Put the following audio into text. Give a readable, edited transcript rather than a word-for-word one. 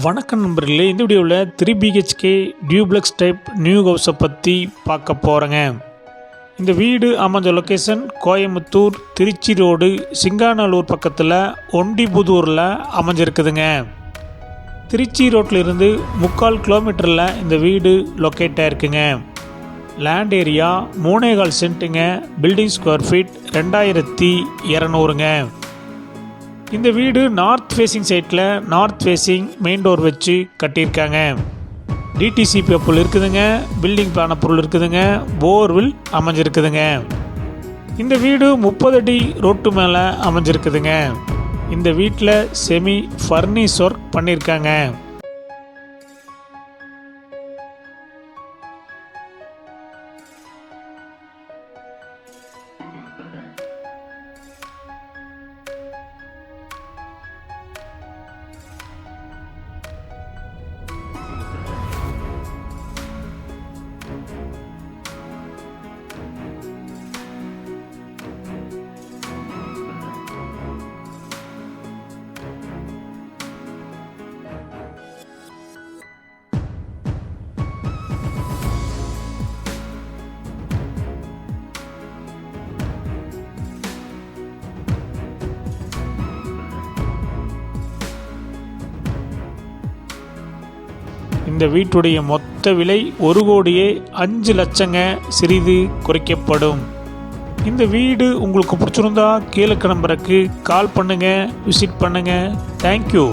வணக்கம் நண்பர்களே, இந்த வீடியோவில் 3 BHK டியூப்ளெக்ஸ் டைப் நியூ ஹவுஸை பற்றி பார்க்க போகிறேங்க. இந்த வீடு அமைஞ்ச லொக்கேஷன் கோயம்புத்தூர் திருச்சி ரோடு சிங்காநல்லூர் பக்கத்தில் ஒண்டிபுதூரில் அமைஞ்சிருக்குதுங்க. திருச்சி ரோட்டில் இருந்து 3/4 கிலோமீட்டரில் இந்த வீடு லொக்கேட் ஆகிருக்குங்க. லேண்ட் ஏரியா 3.25 சென்ட்டுங்க. பில்டிங் ஸ்கொயர் ஃபீட் 2200ங்க. இந்த வீடு நார்த் ஃபேஸிங் சைட்டில் நார்த் ஃபேஸிங் மெயின் டோர் வச்சு கட்டியிருக்காங்க. டிடிசி பேப்பர் இருக்குதுங்க. பில்டிங் பிளான பொருள் இருக்குதுங்க. போர்வில் அமைஞ்சிருக்குதுங்க. இந்த வீடு 30 அடி ரோட்டு மேலே அமைஞ்சிருக்குதுங்க. இந்த வீட்டில் செமி ஃபர்னிஷ் ஒர்க் பண்ணியிருக்காங்க. இந்த வீட்டுடைய மொத்த விலை 1,05,00,000 சிறிது குறைக்கப்படும். இந்த வீடு உங்களுக்கு பிடிச்சிருந்தா கீழே நம்பருக்கு கால் பண்ணுங்கள், விசிட் பண்ணுங்கள். தேங்க்யூ.